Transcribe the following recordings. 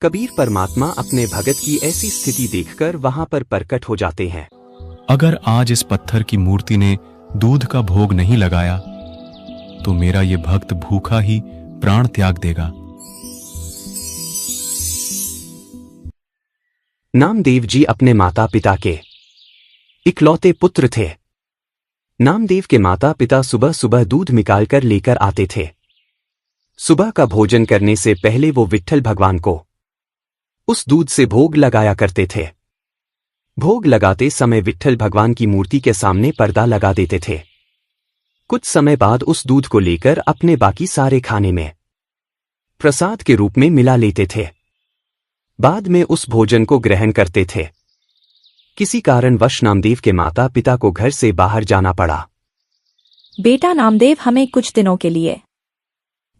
कबीर परमात्मा अपने भगत की ऐसी स्थिति देखकर वहां पर प्रकट हो जाते हैं। अगर आज इस पत्थर की मूर्ति ने दूध का भोग नहीं लगाया तो मेरा ये भक्त भूखा ही प्राण त्याग देगा। नामदेव जी अपने माता पिता के इकलौते पुत्र थे। नामदेव के माता पिता सुबह सुबह दूध निकालकर लेकर आते थे। सुबह का भोजन करने से पहले वो विट्ठल भगवान को उस दूध से भोग लगाया करते थे। भोग लगाते समय विट्ठल भगवान की मूर्ति के सामने पर्दा लगा देते थे। कुछ समय बाद उस दूध को लेकर अपने बाकी सारे खाने में प्रसाद के रूप में मिला लेते थे। बाद में उस भोजन को ग्रहण करते थे। किसी कारणवश नामदेव के माता पिता को घर से बाहर जाना पड़ा। बेटा नामदेव, हमें कुछ दिनों के लिए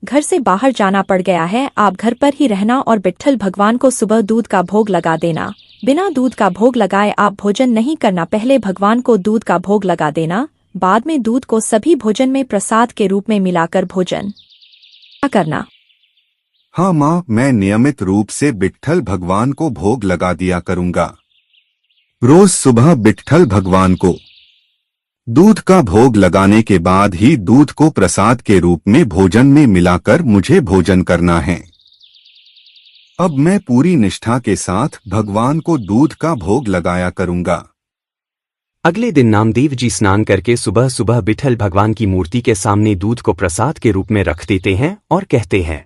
घर से बाहर जाना पड़ गया है। आप घर पर ही रहना और विट्ठल भगवान को सुबह दूध का भोग लगा देना। बिना दूध का भोग लगाए आप भोजन नहीं करना। पहले भगवान को दूध का भोग लगा देना, बाद में दूध को सभी भोजन में प्रसाद के रूप में मिलाकर भोजन करना। हाँ माँ, मैं नियमित रूप से विट्ठल भगवान को भोग लगा दिया करूंगा। रोज सुबह विट्ठल भगवान को दूध का भोग लगाने के बाद ही दूध को प्रसाद के रूप में भोजन में मिलाकर मुझे भोजन करना है। अब मैं पूरी निष्ठा के साथ भगवान को दूध का भोग लगाया करूंगा। अगले दिन नामदेव जी स्नान करके सुबह सुबह विट्ठल भगवान की मूर्ति के सामने दूध को प्रसाद के रूप में रख देते हैं और कहते हैं,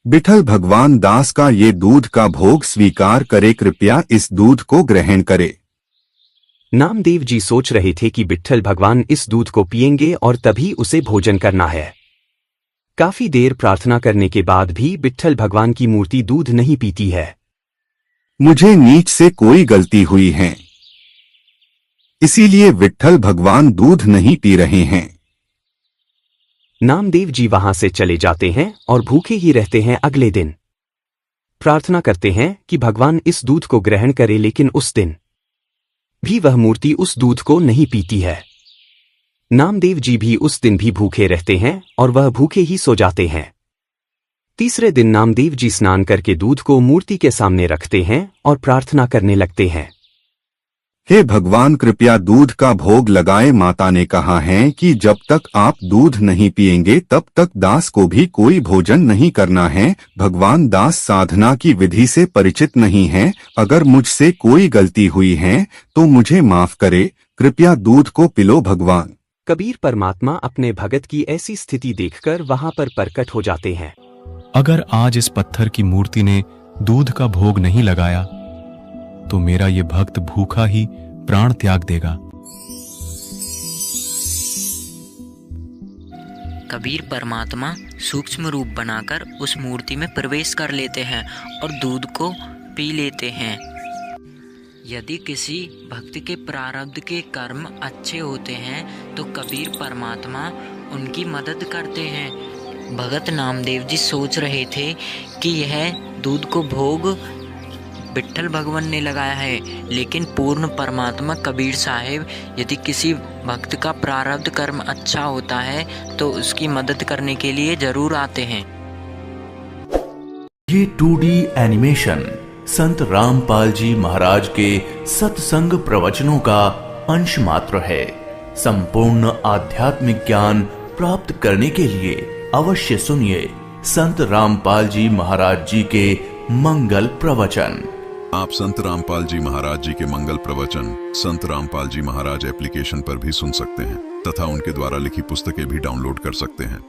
विट्ठल भगवान दास का ये दूध का भोग स्वीकार करे, कृपया इस दूध को ग्रहण करे। नामदेव जी सोच रहे थे कि विट्ठल भगवान इस दूध को पिएंगे और तभी उसे भोजन करना है। काफी देर प्रार्थना करने के बाद भी विट्ठल भगवान की मूर्ति दूध नहीं पीती है। मुझे नीच से कोई गलती हुई है, इसीलिए विट्ठल भगवान दूध नहीं पी रहे हैं। नामदेव जी वहां से चले जाते हैं और भूखे ही रहते हैं। अगले दिन प्रार्थना करते हैं कि भगवान इस दूध को ग्रहण करे, लेकिन उस दिन भी वह मूर्ति उस दूध को नहीं पीती है। नामदेव जी भी उस दिन भी भूखे रहते हैं और वह भूखे ही सो जाते हैं। तीसरे दिन नामदेव जी स्नान करके दूध को मूर्ति के सामने रखते हैं और प्रार्थना करने लगते हैं, हे भगवान, कृपया दूध का भोग लगाए। माता ने कहा है कि जब तक आप दूध नहीं पिएंगे तब तक दास को भी कोई भोजन नहीं करना है। भगवान, दास साधना की विधि से परिचित नहीं है। अगर मुझसे कोई गलती हुई है तो मुझे माफ करे, कृपया दूध को पिलो भगवान। कबीर परमात्मा अपने भगत की ऐसी स्थिति देखकर वहां पर प्रकट हो जाते हैं। अगर आज इस पत्थर की मूर्ति ने दूध का भोग नहीं लगाया तो मेरा ये भक्त भूखा ही प्राण त्याग देगा। कबीर परमात्मा सूक्ष्म रूप बनाकर उस मूर्ति में प्रवेश कर लेते हैं और दूध को पी लेते हैं। यदि किसी भक्त के प्रारब्ध के कर्म अच्छे होते हैं तो कबीर परमात्मा उनकी मदद करते हैं। भगत नामदेव जी सोच रहे थे कि यह दूध को भोग विट्ठल भगवान ने लगाया है, लेकिन पूर्ण परमात्मा कबीर साहिब यदि किसी भक्त का प्रारब्ध कर्म अच्छा होता है तो उसकी मदद करने के लिए जरूर आते हैं। ये 2D एनिमेशन संत रामपाल जी महाराज के सत्संग प्रवचनों का अंश मात्र है। संपूर्ण आध्यात्मिक ज्ञान प्राप्त करने के लिए अवश्य सुनिए संत रामपाल जी महाराज जी के मंगल प्रवचन। आप संत रामपाल जी महाराज जी के मंगल प्रवचन संत रामपाल जी महाराज एप्लीकेशन पर भी सुन सकते हैं तथा उनके द्वारा लिखी पुस्तकें भी डाउनलोड कर सकते हैं।